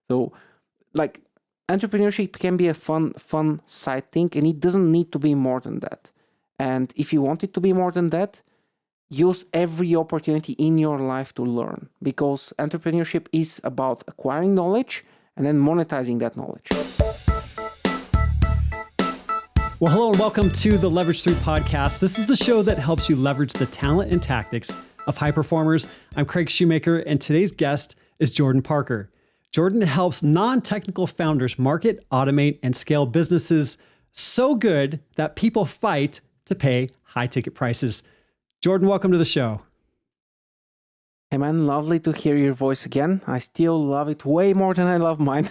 So like entrepreneurship can be a fun side thing, and it doesn't need to be more than that. And if you want it to be more than that, use every opportunity in your life to learn, because entrepreneurship is about acquiring knowledge and then monetizing that knowledge. Well, hello and welcome to the Leverage 3 podcast. This is the show that helps you leverage the talent and tactics of high performers. I'm Craig Shoemaker, and today's guest is Jordan Parker. Jordan helps non-technical founders market, automate, and scale businesses so good that people fight to pay high ticket prices. Jordan, welcome to the show. Hey man, lovely to hear your voice again. I still love it way more than I love mine.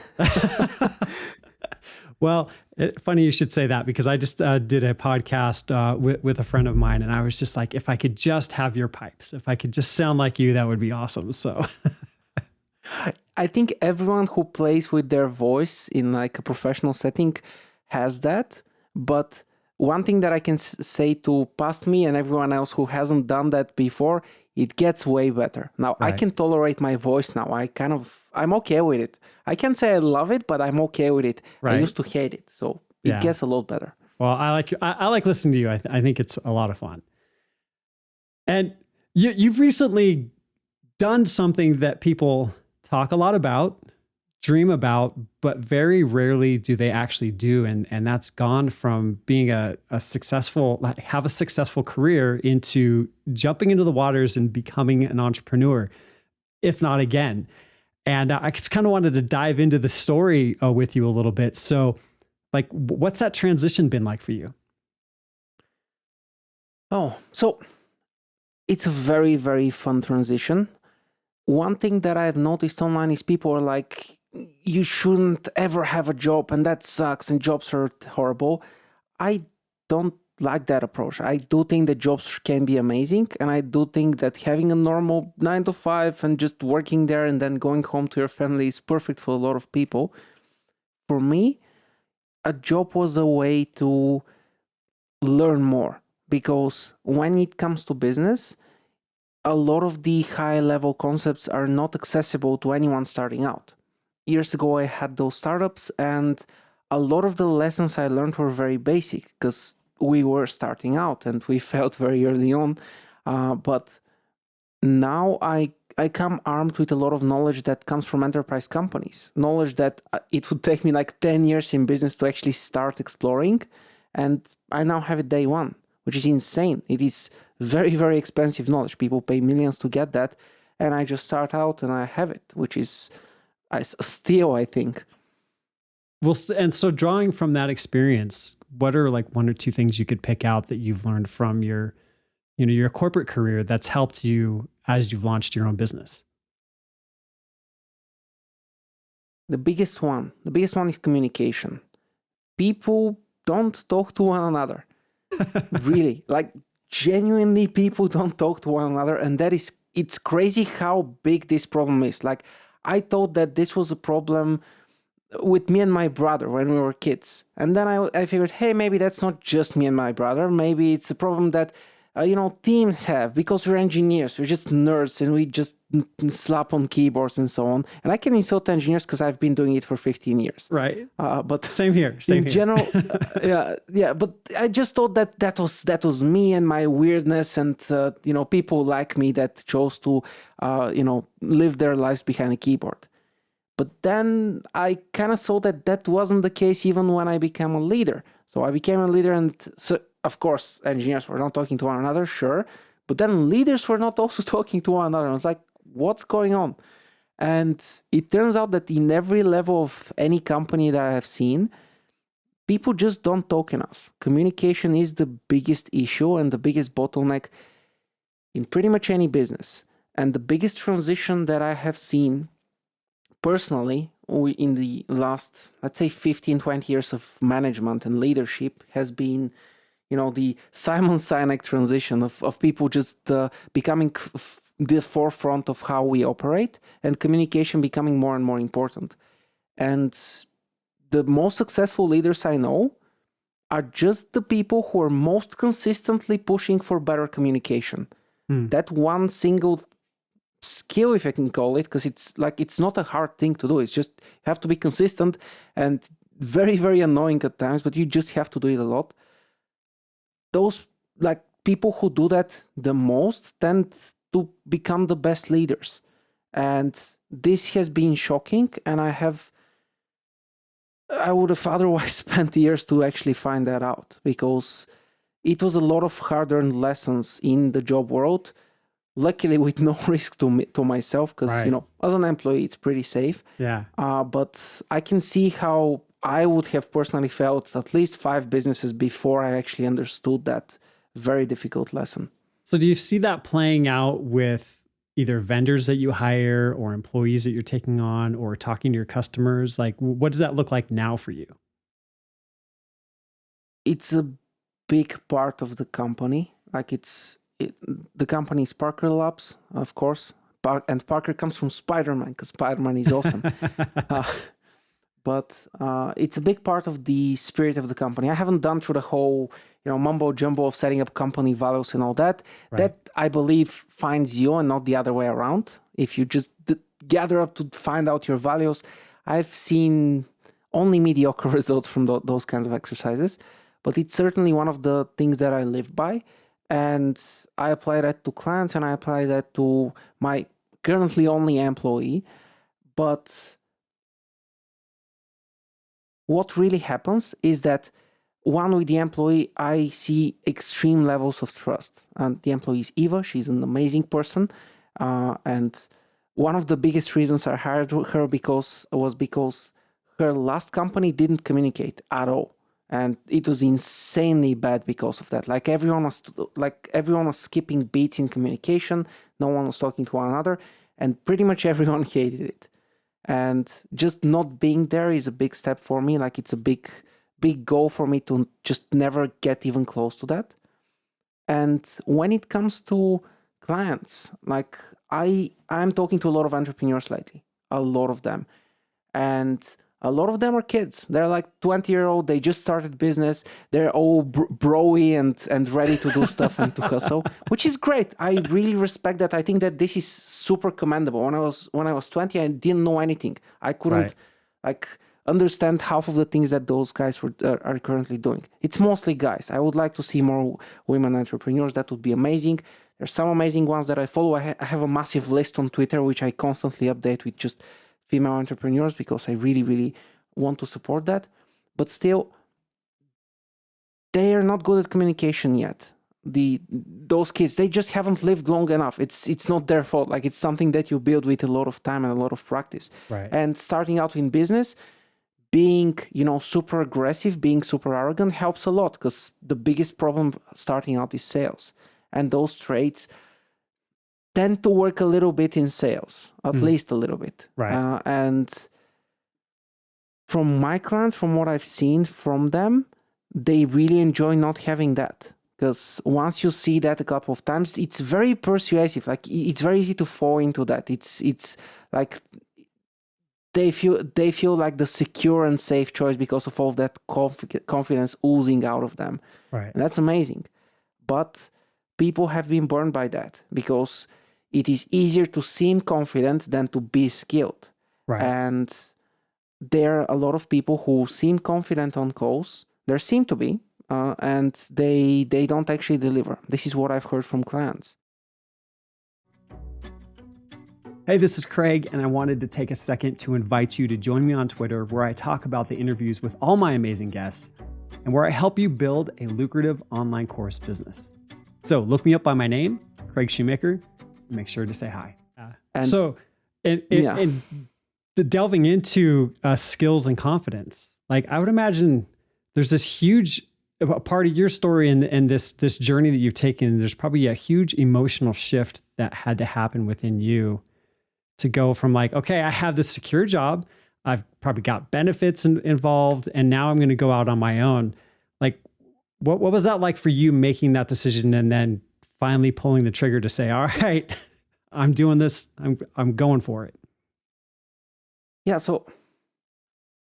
Well, funny you should say that, because I just did a podcast with a friend of mine, and I was just like, if I could just have your pipes, if I could just sound like you, that would be awesome. So I think everyone who plays with their voice in like a professional setting has that. But one thing that I can say to past me and everyone else who hasn't done that before, it gets way better. Now, Right. I can tolerate my voice now. I'm okay with it. I can't say I love it, but I'm okay with it. I Right. used to hate it. So it gets a lot better. Well, I like listening to you. I think it's a lot of fun. And you've recently done something that people talk a lot about, dream about, but very rarely do they actually do. And that's gone from being a successful career into jumping into the waters and becoming an entrepreneur, if not again. And I just kind of wanted to dive into the story with you a little bit. So, like, what's that transition been like for you? Oh, so it's a very, very fun transition. One thing that I've noticed online is people are like, you shouldn't ever have a job and that sucks and jobs are horrible. I don't like that approach. I do think that jobs can be amazing. And I do think that having a normal 9 to 5 and just working there and then going home to your family is perfect for a lot of people. For me, a job was a way to learn more, because when it comes to business, a lot of the high level concepts are not accessible to anyone starting out. Years ago, I had those startups, and a lot of the lessons I learned were very basic because we were starting out and we failed very early on. But now I come armed with a lot of knowledge that comes from enterprise companies, knowledge that it would take me like 10 years in business to actually start exploring. And I now have it day one, which is insane. It is very, very expensive knowledge. People pay millions to get that. And I just start out and I have it, which is a steal, I think. Well, and so drawing from that experience, what are like one or two things you could pick out that you've learned from your corporate career that's helped you as you've launched your own business? The biggest one is communication. People don't talk to one another. Really, like genuinely, people don't talk to one another. And it's crazy how big this problem is. Like, I thought that this was a problem with me and my brother when we were kids. And then I figured, hey, maybe that's not just me and my brother. Maybe it's a problem that, teams have, because we're engineers. We're just nerds and we just slap on keyboards and so on. And I can insult engineers because I've been doing it for 15 years. Right. But Same here. in general, yeah. But I just thought that was me and my weirdness, and people like me that chose to, live their lives behind a keyboard. But then I kind of saw that wasn't the case even when I became a leader. So I became a leader, and so of course engineers were not talking to one another, sure, but then leaders were not also talking to one another. I was like, what's going on? And it turns out that in every level of any company that I have seen, people just don't talk enough. Communication is the biggest issue and the biggest bottleneck in pretty much any business. And the biggest transition that I have seen personally in the last, let's say, 15, 20 years of management and leadership has been, the Simon Sinek transition of people just becoming the forefront of how we operate, and communication becoming more and more important. And the most successful leaders I know are just the people who are most consistently pushing for better communication. That one single skill, if I can call it, because it's not a hard thing to do. It's just you have to be consistent and very, very annoying at times, but you just have to do it a lot. Those like people who do that the most tend to become the best leaders. And this has been shocking, and I would have otherwise spent years to actually find that out, because it was a lot of hard-earned lessons in the job world, luckily with no risk to myself, because Right. as an employee it's pretty safe. Yeah. But I can see how I would have personally felt at least 5 businesses before I actually understood that very difficult lesson. So do you see that playing out with either vendors that you hire or employees that you're taking on or talking to your customers? Like, what does that look like now for you? It's a big part of the company. The company is Parker Labs, of course. And Parker comes from Spider-Man, because Spider-Man is awesome. But it's a big part of the spirit of the company. I haven't done through the whole, mumbo jumbo of setting up company values and all that. Right. That, I believe, finds you and not the other way around. If you just gather up to find out your values, I've seen only mediocre results from those kinds of exercises. But it's certainly one of the things that I live by. And I apply that to clients, and I apply that to my currently only employee. But what really happens is that with the employee, I see extreme levels of trust. And the employee is Eva. She's an amazing person. And one of the biggest reasons I hired her was because her last company didn't communicate at all. And it was insanely bad because of that. Like everyone was skipping beats in communication. No one was talking to one another, and pretty much everyone hated it. And just not being there is a big step for me. Like it's a big goal for me to just never get even close to that. And when it comes to clients, like I'm talking to a lot of entrepreneurs lately, a lot of them. And a lot of them are kids. They're like 20-year-old. They just started business. They're all broy and ready to do stuff and to hustle, which is great. I really respect that. I think that this is super commendable. When I was 20, I didn't know anything. I couldn't understand half of the things that those guys are currently doing. It's mostly guys. I would like to see more women entrepreneurs. That would be amazing. There's some amazing ones that I follow. I have a massive list on Twitter, which I constantly update with just female entrepreneurs, because I really, really want to support that. But still, they are not good at communication yet. Those kids, they just haven't lived long enough. It's not their fault. Like it's something that you build with a lot of time and a lot of practice. Right. And starting out in business, being super aggressive, being super arrogant helps a lot, because the biggest problem starting out is sales. And those traits tend to work a little bit in sales, at least a little bit. Right. And from my clients, from what I've seen from them, they really enjoy not having that. Because once you see that a couple of times, it's very persuasive. Like it's very easy to fall into that. It's like they feel like the secure and safe choice because of all that confidence oozing out of them. Right. And that's amazing. But people have been burned by that, because it is easier to seem confident than to be skilled. Right. And there are a lot of people who seem confident on calls. There seem to be, and they don't actually deliver. This is what I've heard from clients. Hey, this is Craig, and I wanted to take a second to invite you to join me on Twitter, where I talk about the interviews with all my amazing guests and where I help you build a lucrative online course business. So look me up by my name, Craig Shoemaker. Make sure to say hi. And delving into skills and confidence, like I would imagine there's this huge part of your story and this journey that you've taken. There's probably a huge emotional shift that had to happen within you to go from like, okay, I have this secure job. I've probably got benefits involved, and now I'm going to go out on my own. Like, what was that like for you, making that decision and then finally pulling the trigger to say, all right, I'm doing this. I'm going for it. Yeah. So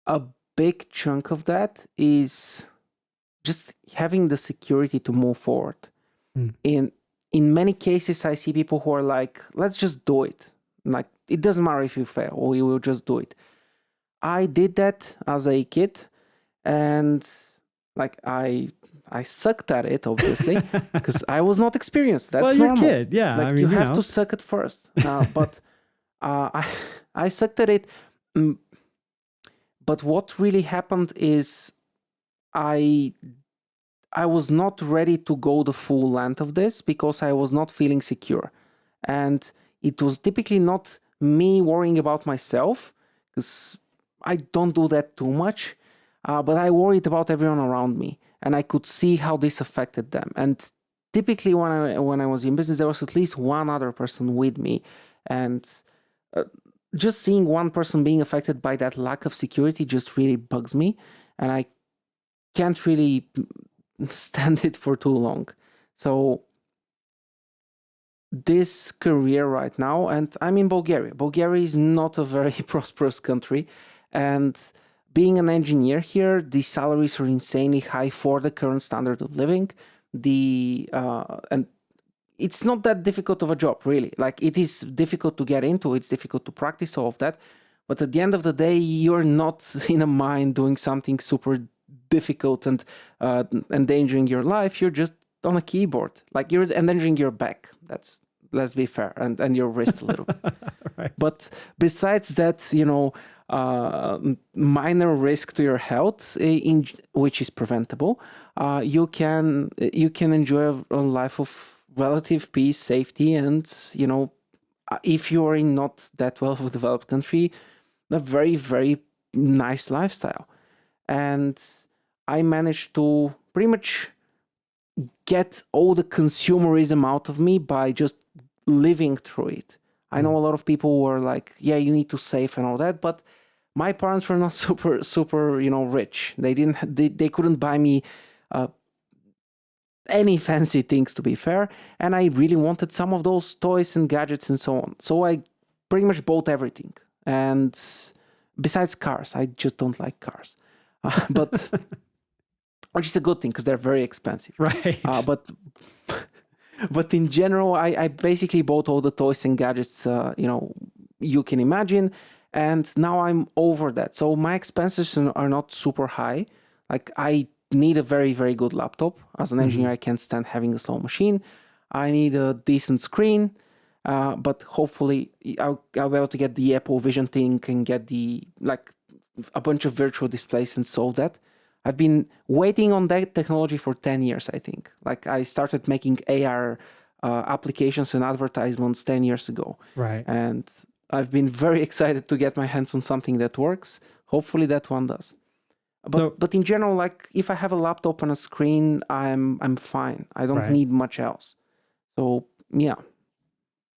a big chunk of that is just having the security to move forward. In in many cases, I see people who are like, let's just do it. Like, it doesn't matter if you fail, or we will just do it. I did that as a kid, and like I sucked at it, obviously, because I was not experienced. That's well, you're a normal. kid. Yeah. Like, I mean, you you have know. to suck at first. But I sucked at it. Mm, But what really happened is I was not ready to go the full length of this because I was not feeling secure. And it was typically not me worrying about myself, because I don't do that too much, but I worried about everyone around me, and I could see how this affected them. And typically, when I was in business, there was at least one other person with me, and uh, just seeing one person being affected by that lack of security just really bugs me, and I can't really stand it for too long. So this career right now, and I'm in Bulgaria. Bulgaria is not a very prosperous country, and being an engineer here, the salaries are insanely high for the current standard of living. And it's not that difficult of a job, really. Like, it is difficult to get into, it's difficult to practice all of that, but at the end of the day, you're not in a mine doing something super difficult and endangering your life. You're just on a keyboard, like, you're endangering your back. That's, let's be fair, and your wrist a little bit. Right. But besides that, minor risk to your health, which is preventable, you can enjoy a life of relative peace, safety, and if you are in not that well of a developed country, a very, very nice lifestyle. And I managed to pretty much get all the consumerism out of me by just living through it. I know a lot of people who are like, yeah, you need to save and all that, but my parents were not super, rich. They couldn't buy me any fancy things, to be fair, and I really wanted some of those toys and gadgets and so on. So I pretty much bought everything. And besides cars, I just don't like cars. But which is a good thing because they're very expensive. Right. But in general, I basically bought all the toys and gadgets you can imagine, and now I'm over that. So my expenses are not super high. Like, I need a very, very good laptop. As an engineer, I can't stand having a slow machine. I need a decent screen, but hopefully I'll be able to get the Apple Vision thing and get a bunch of virtual displays and solve that. I've been waiting on that technology for 10 years, I think. Like, I started making AR applications and advertisements 10 years ago. Right. And I've been very excited to get my hands on something that works. Hopefully that one does. But in general, like, if I have a laptop and a screen, I'm fine. I don't need much else. So yeah.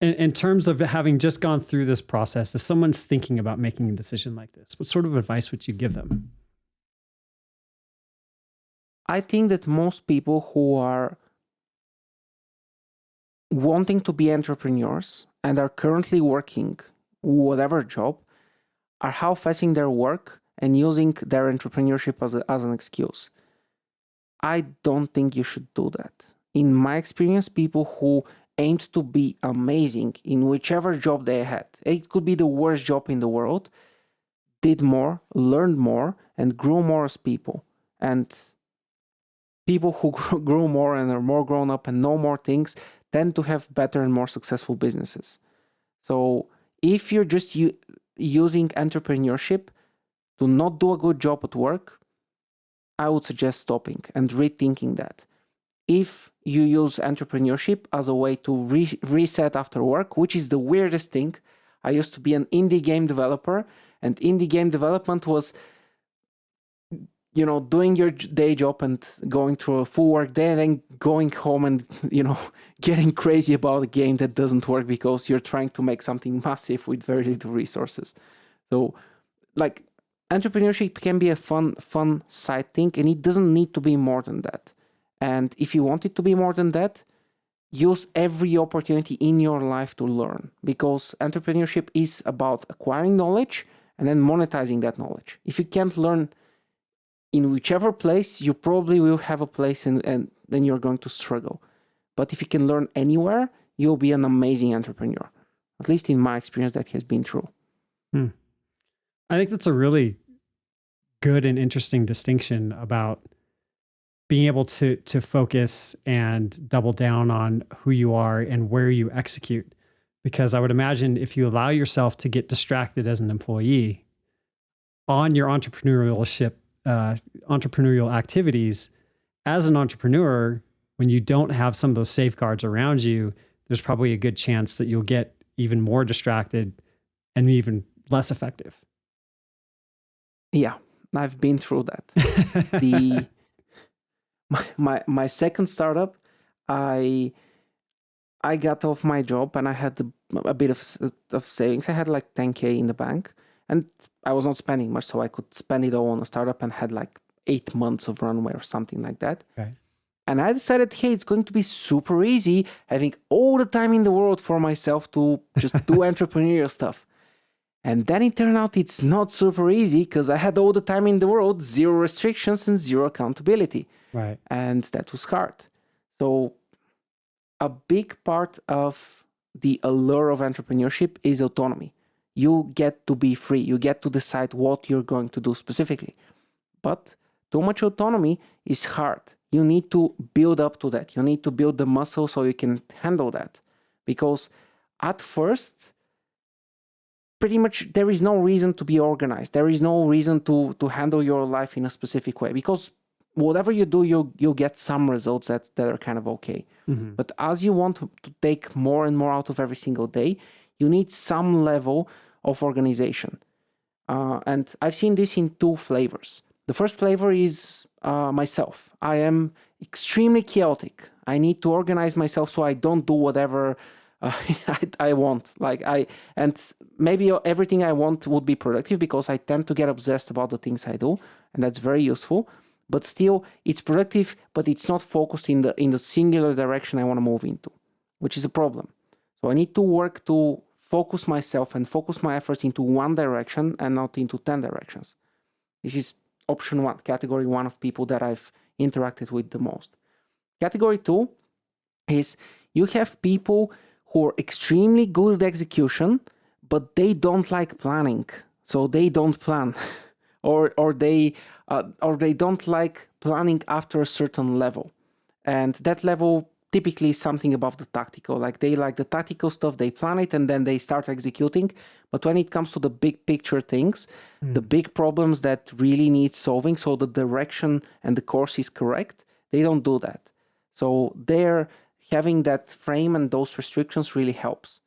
In terms of having just gone through this process, if someone's thinking about making a decision like this, what sort of advice would you give them? I think that most people who are wanting to be entrepreneurs and are currently working whatever job are half-assing their work and using their entrepreneurship as an excuse. I don't think you should do that. In my experience, people who aimed to be amazing in whichever job they had, it could be the worst job in the world, did more, learned more, and grew more as people. And people who grew more and are more grown up and know more things tend to have better and more successful businesses. So if you're just using entrepreneurship to not do a good job at work, I would suggest stopping and rethinking that. If you use entrepreneurship as a way to reset after work, which is the weirdest thing. I used to be an indie game developer, and indie game development was, doing your day job and going through a full work day and then going home and, getting crazy about a game that doesn't work because you're trying to make something massive with very little resources. So, like, entrepreneurship can be a fun side thing, and it doesn't need to be more than that. And if you want it to be more than that, use every opportunity in your life to learn, because entrepreneurship is about acquiring knowledge and then monetizing that knowledge. If you can't learn in whichever place, you probably will have a place and then you're going to struggle. But if you can learn anywhere, you'll be an amazing entrepreneur. At least in my experience, that has been true. I think that's a really good and interesting distinction about being able to focus and double down on who you are and where you execute. Because I would imagine if you allow yourself to get distracted as an employee on your entrepreneurial activities, as an entrepreneur, when you don't have some of those safeguards around you, there's probably a good chance that you'll get even more distracted and even less effective. Yeah, I've been through that. The my second startup, I got off my job and I had a bit of savings. I had like 10K in the bank, and I was not spending much, so I could spend it all on a startup and had like 8 months of runway or something like that. Okay. And I decided, hey, it's going to be super easy having all the time in the world for myself to just do entrepreneurial stuff. And then it turned out it's not super easy because I had all the time in the world, zero restrictions and zero accountability. Right. And that was hard. So a big part of the allure of entrepreneurship is autonomy. You get to be free. You get to decide what you're going to do specifically. But too much autonomy is hard. You need to build up to that. You need to build the muscle so you can handle that. Because at first, pretty much there is no reason to be organized. There is no reason to handle your life in a specific way. Because whatever you do, you'll get some results that are kind of okay. Mm-hmm. But as you want to take more and more out of every single day, you need some level of organization. And I've seen this in two flavors. The first flavor is myself. I am extremely chaotic. I need to organize myself so I don't do whatever I want. And maybe everything I want would be productive because I tend to get obsessed about the things I do, and that's very useful. But still, it's productive, but it's not focused in the singular direction I want to move into, which is a problem. So I need to work to focus myself and focus my efforts into one direction and not into 10 directions. This is option one, category one of people that I've interacted with the most. Category two is you have people who are extremely good at execution, but they don't like planning. So they don't plan. or they don't like planning after a certain level. And that level typically is something above the tactical. Like they like the tactical stuff, they plan it and then they start executing. But when it comes to the big picture things, the big problems that really need solving, so the direction and the course is correct, they don't do that. So they're having that frame and those restrictions really helps.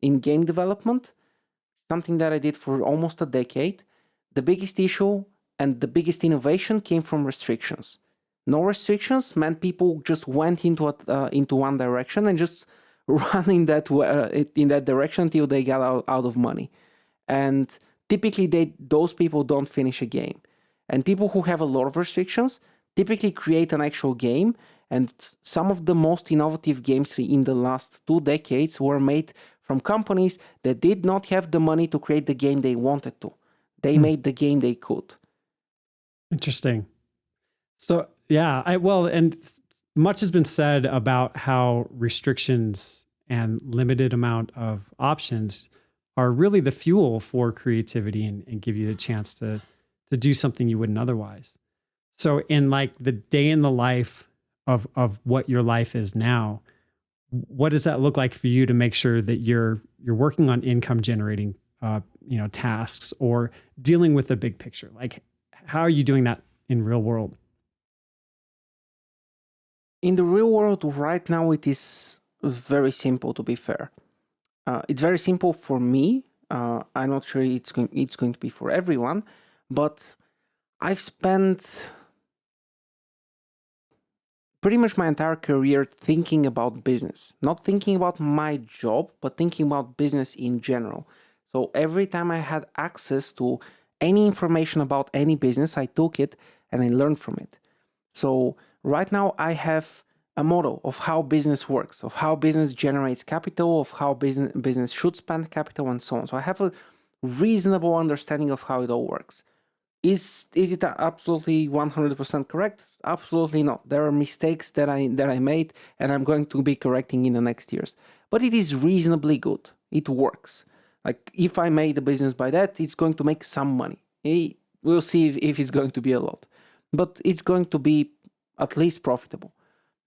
In game development, something that I did for almost a decade, the biggest issue and the biggest innovation came from restrictions. No restrictions meant people just went into one direction and just run in that direction until they got out of money. And typically, those people don't finish a game. And people who have a lot of restrictions typically create an actual game. And some of the most innovative games in the last 2 decades were made from companies that did not have the money to create the game they wanted to. They made the game they could. Interesting. So yeah, and much has been said about how restrictions and limited amount of options are really the fuel for creativity and give you the chance to do something you wouldn't otherwise. So in like the day in the life of what your life is now, what does that look like for you to make sure that you're working on income generating tasks or dealing with the big picture? Like, how are you doing that in real world? In the real world right now, it is very simple, to be fair. It's very simple for me. I'm not sure it's going to be for everyone, but I've spent pretty much my entire career thinking about business. Not thinking about my job, but thinking about business in general. So every time I had access to any information about any business, I took it and I learned from it. So right now I have a model of how business works, of how business generates capital, of how business should spend capital, and so on. So I have a reasonable understanding of how it all works. Is it absolutely 100% correct? Absolutely not. There are mistakes that I made, and I'm going to be correcting in the next years. But it is reasonably good. It works. Like if I made a business by that, it's going to make some money. We'll see if it's going to be a lot, but it's going to be at least profitable.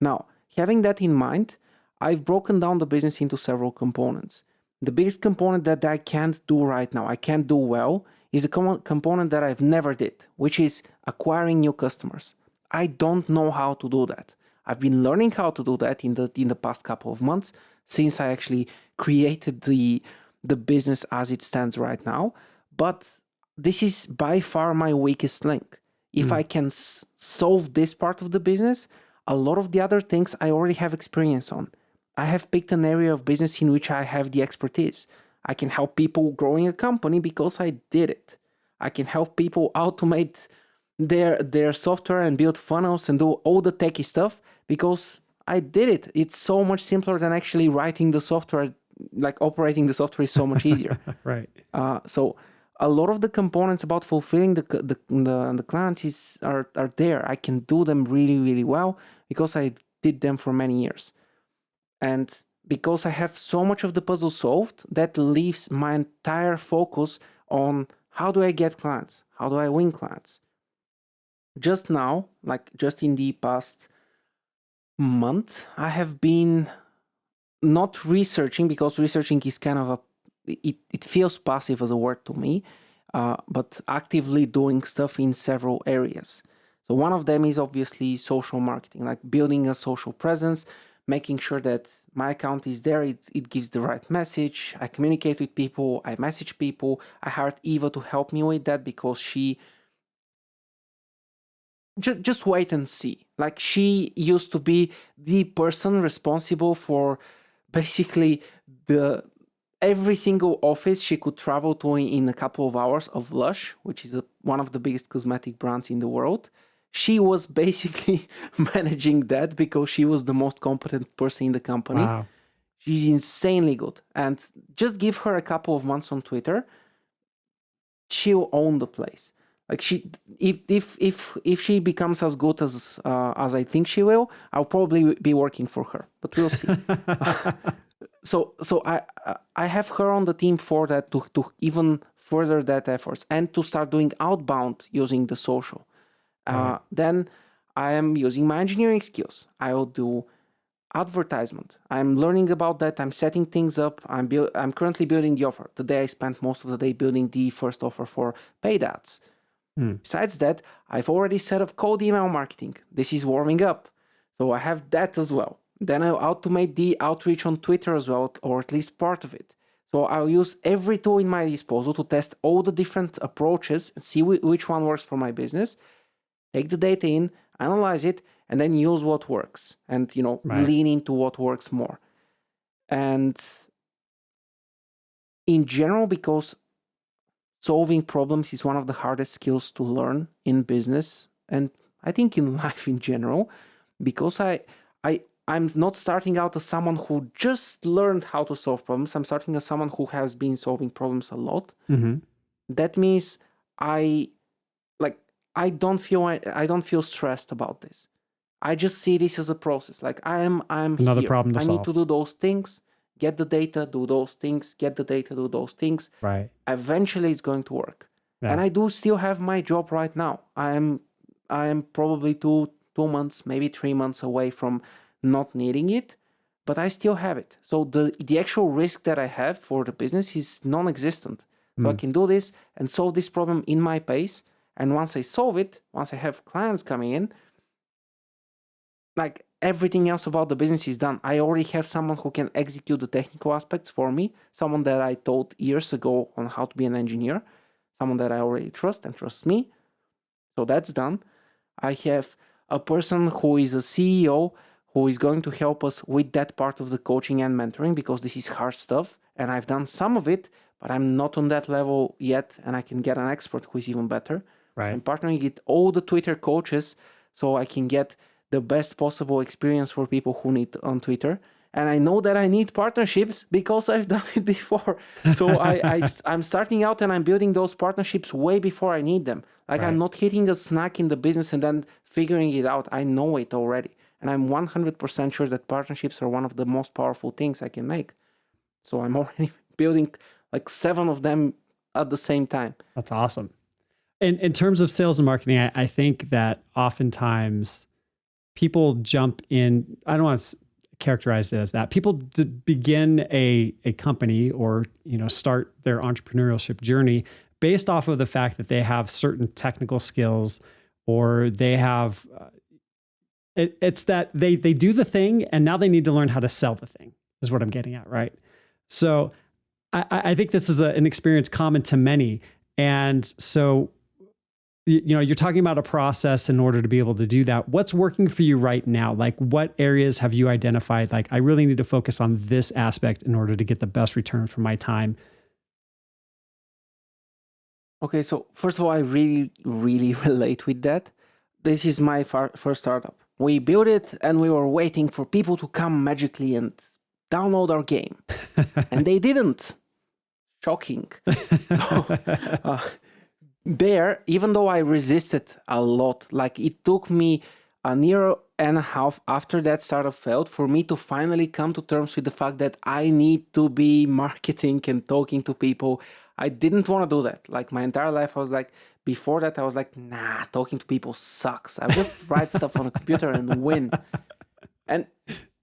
Now, having that in mind, I've broken down the business into several components. The biggest component that I can't do right now, I can't do well, is a component that I've never did, which is acquiring new customers. I don't know how to do that. I've been learning how to do that in the past couple of months since I actually created the business as it stands right now. But this is by far my weakest link. If I can solve this part of the business, a lot of the other things I already have experience on. I have picked an area of business in which I have the expertise. I can help people growing a company because I did it. I can help people automate their software and build funnels and do all the techie stuff because I did it. It's so much simpler than actually writing the software. Like operating the software is so much easier. Right. So a lot of the components about fulfilling the clients are there. I can do them really, really well because I did them for many years. And because I have so much of the puzzle solved, that leaves my entire focus on how do I get clients? How do I win clients? Just now, like just in the past month, I have been not researching, because researching is kind of it feels passive as a word to me, but actively doing stuff in several areas. So one of them is obviously social marketing, like building a social presence, making sure that my account is there, it gives the right message. I communicate with people, I message people. I hired Eva to help me with that because she just wait and see. Like she used to be the person responsible for basically every single office she could travel to in a couple of hours of Lush, which is one of the biggest cosmetic brands in the world. She was basically managing that because she was the most competent person in the company. Wow. She's insanely good. And just give her a couple of months on Twitter, she'll own the place. Like if she becomes as good as I think she will, I'll probably be working for her. But we'll see. So I have her on the team for that to even further that efforts and to start doing outbound using the social. Then I am using my engineering skills. I will do advertisement. I'm learning about that. I'm setting things up. I'm currently building the offer. Today I spent most of the day building the first offer for paid ads. Besides that, I've already set up cold email marketing. This is warming up. So I have that as well. Then I'll automate the outreach on Twitter as well, or at least part of it. So I'll use every tool in my disposal to test all the different approaches and see which one works for my business. Take the data in, analyze it, and then use what works and, Right. lean into what works more. And in general, because solving problems is one of the hardest skills to learn in business, and I think in life in general, because I'm not starting out as someone who just learned how to solve problems. I'm starting as someone who has been solving problems a lot. Mm-hmm. That means I don't feel stressed about this. I just see this as a process. Like I'm Another here. problem to I solve. need to do those things, get the data, do those things, get the data, do those things. Right. Eventually it's going to work. Yeah. And I do still have my job right now. I am probably two months, maybe 3 months away from not needing it, but I still have it. So the actual risk that I have for the business is non-existent. So I can do this and solve this problem in my pace. And once I solve it, once I have clients coming in, like everything else about the business is done. I already have someone who can execute the technical aspects for me, someone that I taught years ago on how to be an engineer, someone that I already trust and trusts me. So that's done. I have a person who is a CEO who is going to help us with that part of the coaching and mentoring, because this is hard stuff. And I've done some of it, but I'm not on that level yet. And I can get an expert who is even better. Right. I'm partnering with all the Twitter coaches so I can get the best possible experience for people who need on Twitter. And I know that I need partnerships because I've done it before. So I'm starting out and I'm building those partnerships way before I need them. Like Right. I'm not hitting a snack in the business and then figuring it out. I know it already. And I'm 100% sure that partnerships are one of the most powerful things I can make. So I'm already building like 7 of them at the same time. That's awesome. In terms of sales and marketing, I think that oftentimes people jump in. I don't want to characterize it as that. People begin a company or start their entrepreneurship journey based off of the fact that they have certain technical skills or they have. It's that they do the thing and now they need to learn how to sell the thing. Is what I'm getting at, right? So I think this is an experience common to many, and so you're talking about a process in order to be able to do that. What's working for you right now? Like what areas have you identified? Like I really need to focus on this aspect in order to get the best return for my time. Okay, so first of all, I really, really relate with that. This is my first startup. We built it and we were waiting for people to come magically and download our game. And they didn't. Shocking. So, there, even though I resisted a lot, like it took me a year and a half after that startup failed for me to finally come to terms with the fact that I need to be marketing and talking to people. I didn't want to do that. Like my entire life, I was like, before that, I was like, nah, talking to people sucks. I just write stuff on a computer and win. And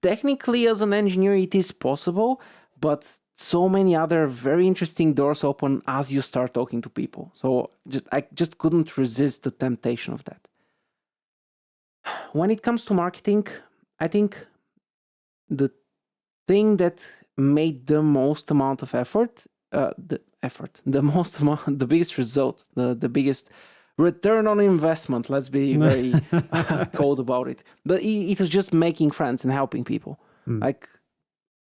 technically, as an engineer, it is possible, but so many other very interesting doors open as you start talking to people. So I just couldn't resist the temptation of that. When it comes to marketing, I think the thing that made the most amount of effort, the biggest result, the biggest return on investment, let's be very cold about it. But it was just making friends and helping people. Like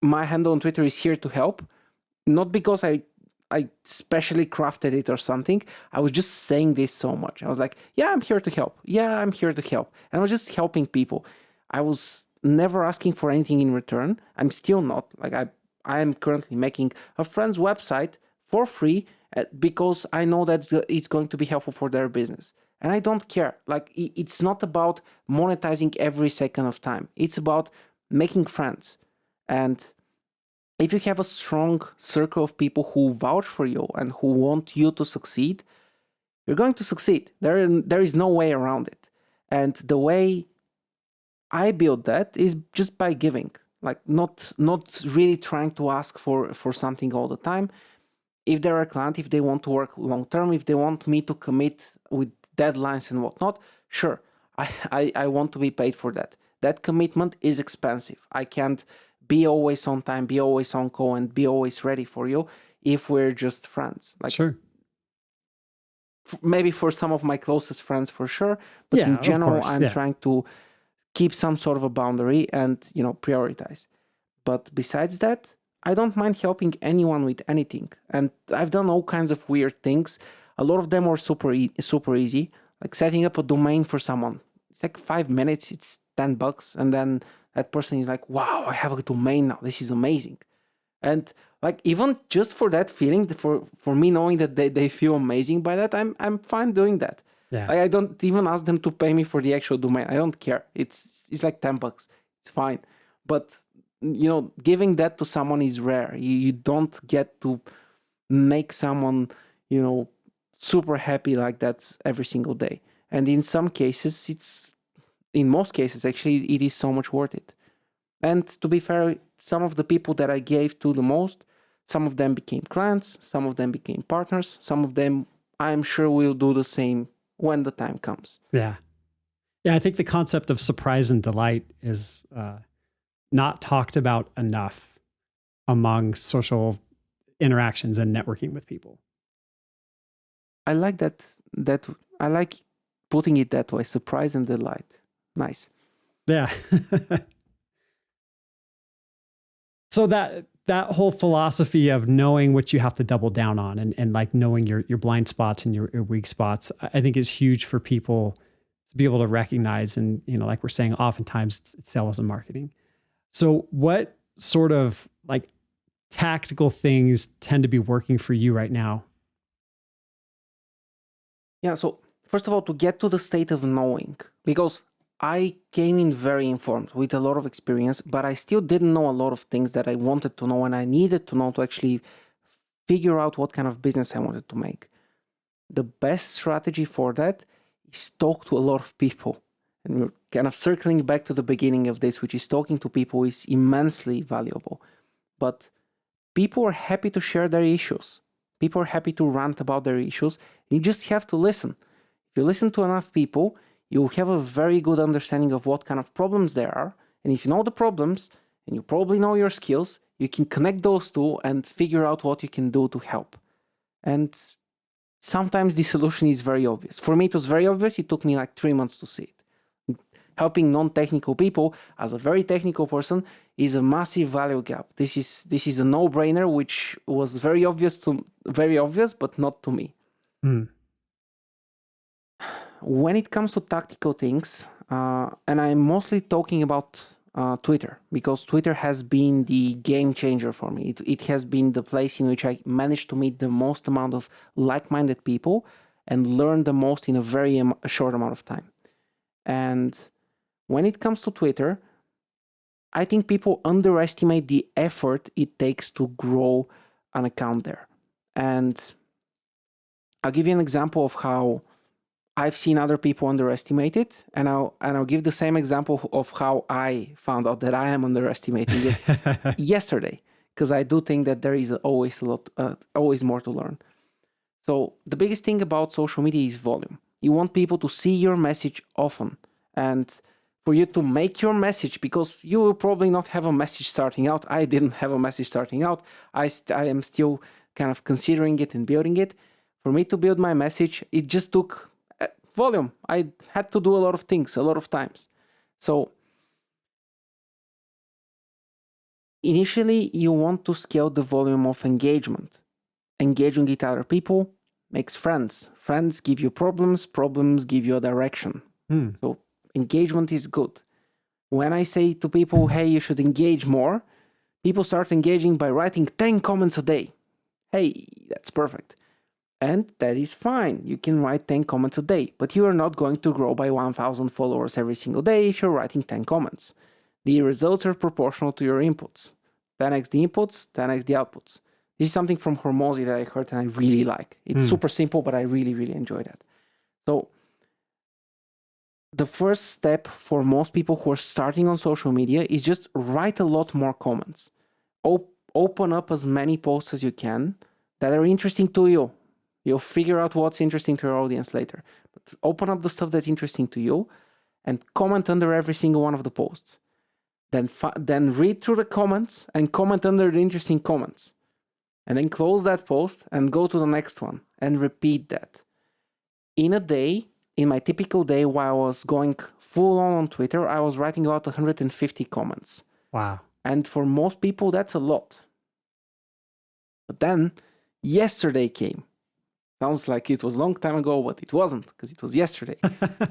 my handle on Twitter is here to help, not because I specially crafted it or something. I was just saying this so much. I was like, yeah, I'm here to help. Yeah, I'm here to help. And I was just helping people. I was never asking for anything in return. I'm still not. Like I am currently making a friend's website for free because I know that it's going to be helpful for their business. And I don't care. Like it's not about monetizing every second of time. It's about making friends. And if you have a strong circle of people who vouch for you and who want you to succeed, you're going to succeed. There is no way around it. And the way I build that is just by giving, like not really trying to ask for something all the time. If they're a client, if they want to work long term, if they want me to commit with deadlines and whatnot, sure, I want to be paid for that. That commitment is expensive. I can't be always on time, be always on call, and be always ready for you if we're just friends. Like, sure. Maybe for some of my closest friends, for sure. But in general, I'm trying to keep some sort of a boundary and, prioritize. But besides that, I don't mind helping anyone with anything. And I've done all kinds of weird things. A lot of them were super easy. Like setting up a domain for someone. It's like 5 minutes, it's $10. And then that person is like, wow, I have a domain now. This is amazing. And like, even just for that feeling, for me knowing that they feel amazing by that, I'm fine doing that. Yeah. I don't even ask them to pay me for the actual domain. I don't care. It's like $10. It's fine. But giving that to someone is rare. You don't get to make someone, super happy like that every single day. And in some cases, in most cases, actually, it is so much worth it. And to be fair, some of the people that I gave to the most, some of them became clients, some of them became partners, some of them, I'm sure, will do the same when the time comes. Yeah. Yeah, I think the concept of surprise and delight is not talked about enough among social interactions and networking with people. I like that I like putting it that way, surprise and delight. Nice. Yeah. So that whole philosophy of knowing what you have to double down on and like knowing your blind spots and your weak spots, I think is huge for people to be able to recognize. And, like we're saying, oftentimes it's sales and marketing. So what sort of like tactical things tend to be working for you right now? Yeah. So first of all, to get to the state of knowing, because I came in very informed with a lot of experience, but I still didn't know a lot of things that I wanted to know and I needed to know to actually figure out what kind of business I wanted to make. The best strategy for that is talk to a lot of people. And we're kind of circling back to the beginning of this, which is talking to people is immensely valuable. But people are happy to share their issues. People are happy to rant about their issues. You just have to listen. If you listen to enough people, you'll have a very good understanding of what kind of problems there are. And if you know the problems, and you probably know your skills, you can connect those two and figure out what you can do to help. And sometimes the solution is very obvious. For me, it was very obvious. It took me like 3 months to see it. Helping non-technical people as a very technical person is a massive value gap. This is a no-brainer, which was very obvious, but not to me. Mm. When it comes to tactical things, and I'm mostly talking about Twitter, because Twitter has been the game changer for me. It has been the place in which I managed to meet the most amount of like-minded people and learn the most in a very short amount of time. And when it comes to Twitter, I think people underestimate the effort it takes to grow an account there. And I'll give you an example of how I've seen other people underestimate it, and I'll give the same example of how I found out that I am underestimating it yesterday, because I do think that there is always always more to learn. So the biggest thing about social media is volume. You want people to see your message often, and for you to make your message, because you will probably not have a message starting out. I didn't have a message starting out. I am still kind of considering it and building it. For me to build my message, it just took volume. I had to do a lot of things, a lot of times. So initially, you want to scale the volume of engagement. Engaging with other people makes friends. Friends give you problems. Problems give you a direction. So engagement is good. When I say to people, hey, you should engage more, people start engaging by writing 10 comments a day. Hey, that's perfect. And that is fine. You can write 10 comments a day, but you are not going to grow by 1,000 followers every single day if you're writing 10 comments. The results are proportional to your inputs. 10x the inputs, 10x the outputs. This is something from Hormozi that I heard and I really like. It's super simple, but I really, really enjoy that. So the first step for most people who are starting on social media is just write a lot more comments. Open up as many posts as you can that are interesting to you. You'll figure out what's interesting to your audience later. But open up the stuff that's interesting to you and comment under every single one of the posts. Then read through the comments and comment under the interesting comments. And then close that post and go to the next one and repeat that. In a day, in my typical day while I was going full on Twitter, I was writing about 150 comments. Wow. And for most people, that's a lot. But then yesterday came. Sounds like it was a long time ago, but it wasn't, because it was yesterday.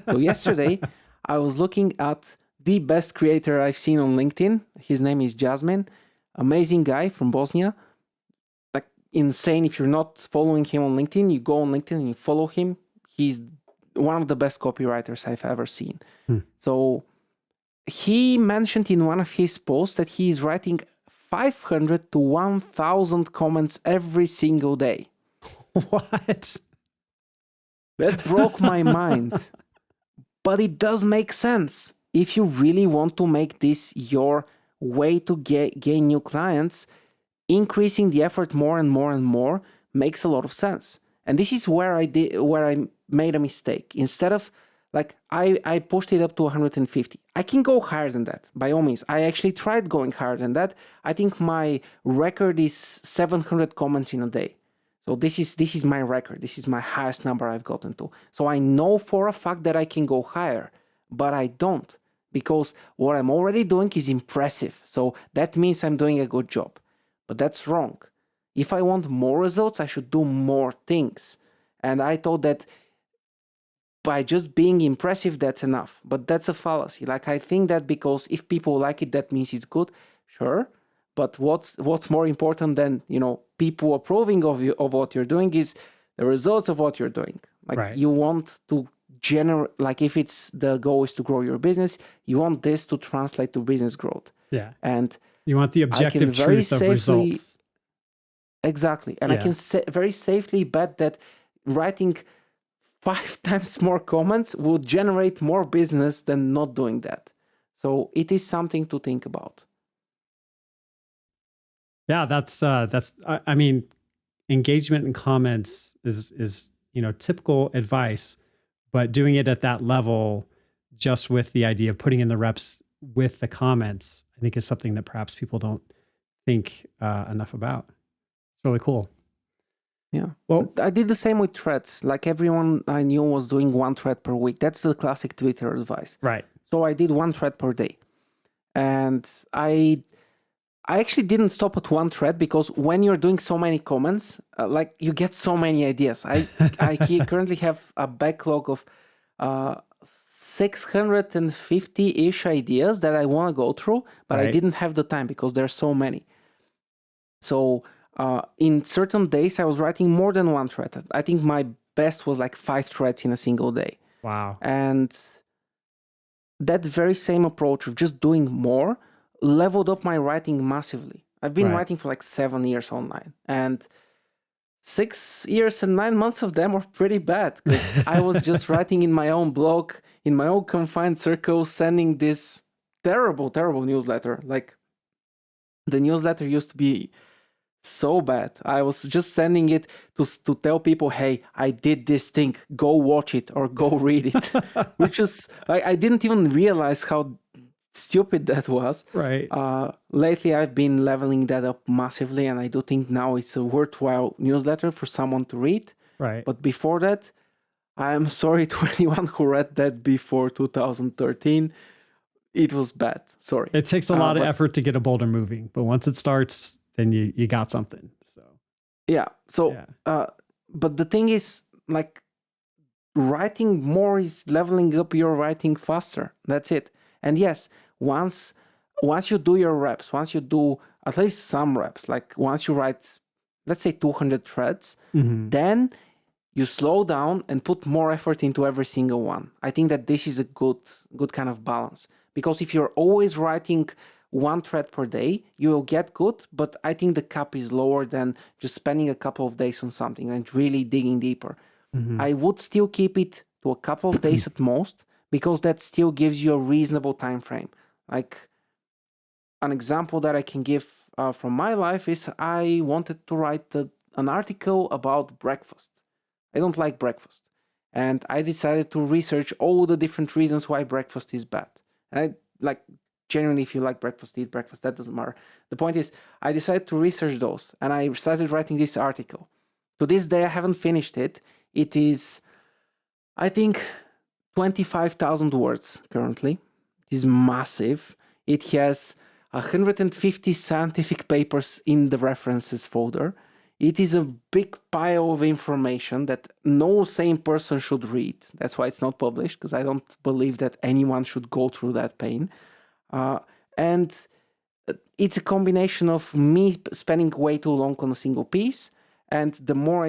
So yesterday, I was looking at the best creator I've seen on LinkedIn. His name is Jasmine. Amazing guy from Bosnia. Like insane. If you're not following him on LinkedIn, you go on LinkedIn and you follow him. He's one of the best copywriters I've ever seen. So he mentioned in one of his posts that he is writing 500 to 1,000 comments every single day. What? That broke my mind. But it does make sense. If you really want to make this your way to gain new clients, increasing the effort more and more and more makes a lot of sense. And this is where I made a mistake. Instead of I pushed it up to 150. I can go higher than that, by all means. I actually tried going higher than that. I think my record is 700 comments in a day. So this is my record. This is my highest number I've gotten to. So I know for a fact that I can go higher, but I don't, because what I'm already doing is impressive. So that means I'm doing a good job. But that's wrong. If I want more results, I should do more things. And I thought that by just being impressive, that's enough. But that's a fallacy. I think that because if people like it, that means it's good. Sure. But what's more important than, people approving of what you're doing is the results of what you're doing. Like Right. you want to generate, like if it's the goal is to grow your business, you want this to translate to business growth. Yeah. And You want the I can objective very truth of safely, results. exactly, and I Yeah. can very safely bet that writing 5 times more comments will generate more business than not doing that. So it is something to think about. Yeah, I mean, engagement and comments is, typical advice, but doing it at that level just with the idea of putting in the reps with the comments, I think is something that perhaps people don't think enough about. It's really cool. Yeah. Well, I did the same with threads. Like everyone I knew was doing 1 thread per week. That's the classic Twitter advice. right. So I did 1 thread per day. And I actually didn't stop at 1 thread because when you're doing so many comments, like you get so many ideas. I currently have a backlog of 650-ish ideas that I want to go through, but I Right. didn't have the time because there's so many. So in certain days, I was writing more than 1 thread. I think my best was like 5 threads in a single day. Wow. And that very same approach of just doing more leveled up my writing massively. I've been Right. writing for like 7 years online, and 6 years and 9 months of them were pretty bad because I was just writing in my own blog, in my own confined circle, sending this terrible, terrible newsletter. Like the newsletter used to be so bad. I was just sending it to tell people, hey, I did this thing, go watch it or go read it, which is, I didn't even realize how stupid that was. Right. Lately, I've been leveling that up massively, and I do think now it's a worthwhile newsletter for someone to read. Right. But before that, I'm sorry to anyone who read that before 2013. It was bad. Sorry. It takes a lot of but- effort to get a boulder moving, but once it starts, then you got something. So Yeah. So, yeah. but the thing is, like, writing more is leveling up your writing faster. That's it. And yes, once you do your reps, once you do at least some reps, like once you write, let's say 200 threads, Mhm. then you slow down and put more effort into every single one. I think that this is a good kind of balance. Because if you're always writing 1 thread per day, you will get good, but I think the cap is lower than just spending a couple of days on something and really digging deeper. Mhm. I would still keep it to a couple of days at most, because that still gives you a reasonable time frame. Like an example that I can give from my life is I wanted to write an article about breakfast. I don't like breakfast. And I decided to research all the different reasons why breakfast is bad. And genuinely, if you like breakfast, eat breakfast, that doesn't matter. The point is, I decided to research those, and I started writing this article. To this day, I haven't finished it. It is, I think, 25,000 words currently. It is massive. It has 150 scientific papers in the references folder. It is a big pile of information that no sane person should read. That's why it's not published, because I don't believe that anyone should go through that pain. And it's a combination of me spending way too long on a single piece. And the more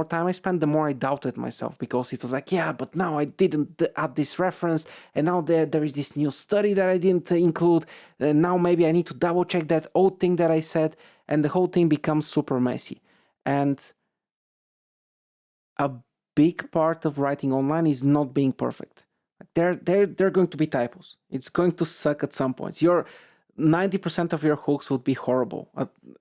time I spent, the more I doubted myself, because it was like, yeah, but now I didn't add this reference, and now there is this new study that I didn't include, and now maybe I need to double check that old thing that I said, and the whole thing becomes super messy. And a big part of writing online is not being perfect. There are going to be typos. It's going to suck at some points. 90% of your hooks would be horrible,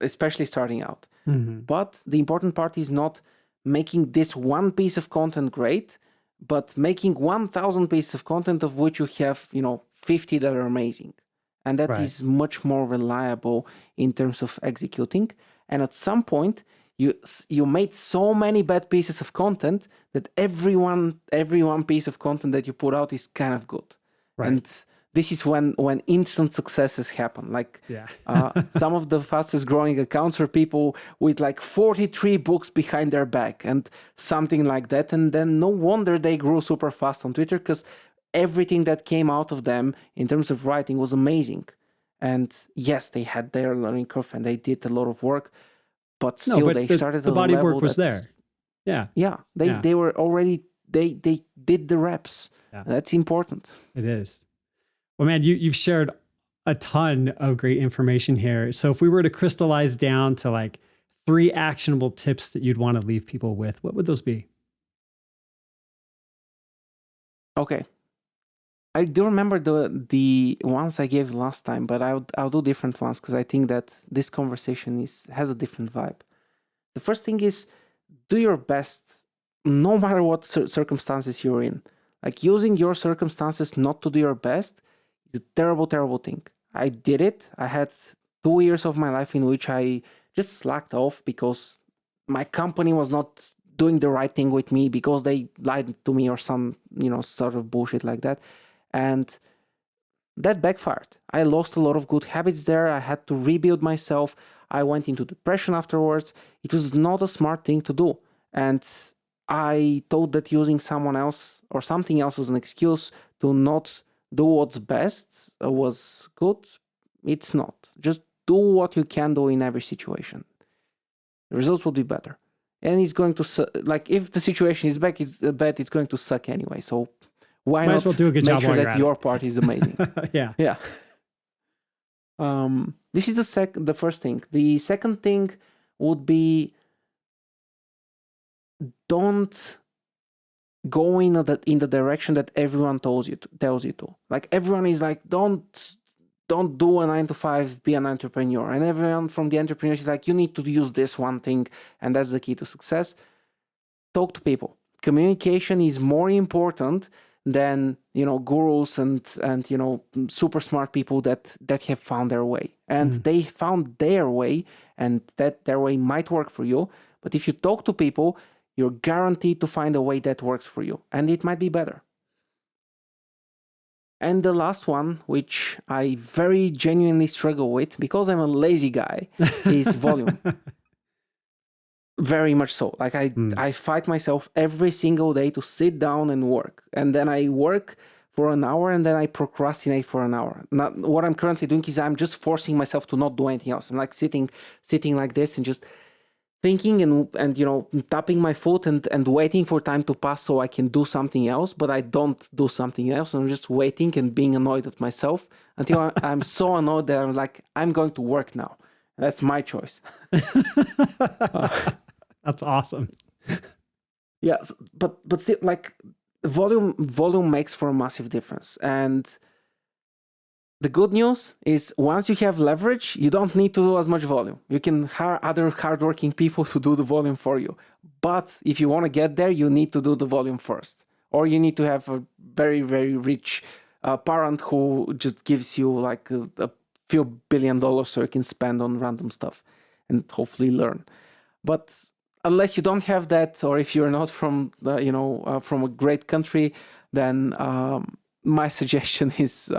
especially starting out. Mhm. But the important part is not making this one piece of content great, but making 1,000 pieces of content of which you have, 50 that are amazing. And that Right. is much more reliable in terms of executing. And at some point, you made so many bad pieces of content that every one piece of content that you put out is kind of good. Right. And this is when instant successes happen. Like Yeah. some of the fastest growing accounts are people with like 43 books behind their back and something like that. And then no wonder they grew super fast on Twitter, because everything that came out of them in terms of writing was amazing. And yes, they had their learning curve and they did a lot of work, but still they started the at a body of level work was that's- there. Yeah. Yeah, Yeah. they were already they did the reps. Yeah. That's important. It is. Well, man, you've shared a ton of great information here. So if we were to crystallize down to like 3 actionable tips that you'd want to leave people with, what would those be? Okay. I do remember the ones I gave last time, but I'll do different ones because I think that this conversation has a different vibe. The first thing is do your best, no matter what circumstances you're in. Like using your circumstances not to do your best is a terrible, terrible thing. I did it. I had 2 years of my life in which I just slacked off because my company was not doing the right thing with me because they lied to me or some, sort of bullshit like that. And that backfired. I lost a lot of good habits there. I had to rebuild myself. I went into depression afterwards. It was not a smart thing to do. And I thought that using someone else or something else as an excuse to not do what's best was good. It's not. Just do what you can do in every situation. The results will be better. And it's going to, like, if the situation is bad, it's going to suck anyway. So why Might not as well do a good make job sure while you're that at your it. part is amazing? Yeah. Yeah. This is the first thing. The second thing would be don't go in the direction that everyone tells you to. Like everyone is like, don't do a 9 to 5, be an entrepreneur. And everyone from the entrepreneurs is like, you need to use this one thing, and that's the key to success. Talk to people. Communication is more important than gurus and super smart people that have found their way, and they found their way, and that their way might work for you. But if you talk to people, you're guaranteed to find a way that works for you, and it might be better. And the last one, which I very genuinely struggle with because I'm a lazy guy, is volume. Very much so. Like I fight myself every single day to sit down and work. And then I work for an hour and then I procrastinate for an hour. Not, what I'm currently doing is I'm just forcing myself to not do anything else. I'm like sitting like this and just thinking and tapping my foot and waiting for time to pass so I can do something else, but I don't do something else. I'm just waiting and being annoyed at myself until I'm so annoyed that I'm like, I'm going to work now. That's my choice. That's awesome. Yeah, but still, like volume makes for a massive difference. And the good news is once you have leverage, you don't need to do as much volume. You can hire other hardworking people to do the volume for you. But if you want to get there, you need to do the volume first. Or you need to have a very, very rich parent who just gives you like a few $1 billion so you can spend on random stuff and hopefully learn. But unless you don't have that, or if you're not from from a great country, then my suggestion is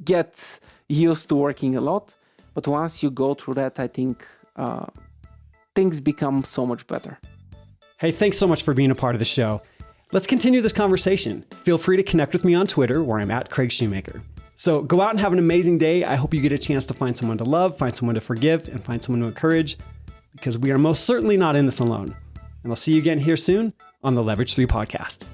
get used to working a lot. But once you go through that, I think things become so much better. Hey, thanks so much for being a part of the show. Let's continue this conversation. Feel free to connect with me on Twitter, where I'm at Craig Shoemaker. So go out and have an amazing day. I hope you get a chance to find someone to love, find someone to forgive, and find someone to encourage, because we are most certainly not in this alone. And I'll see you again here soon on the Leverage 3 podcast.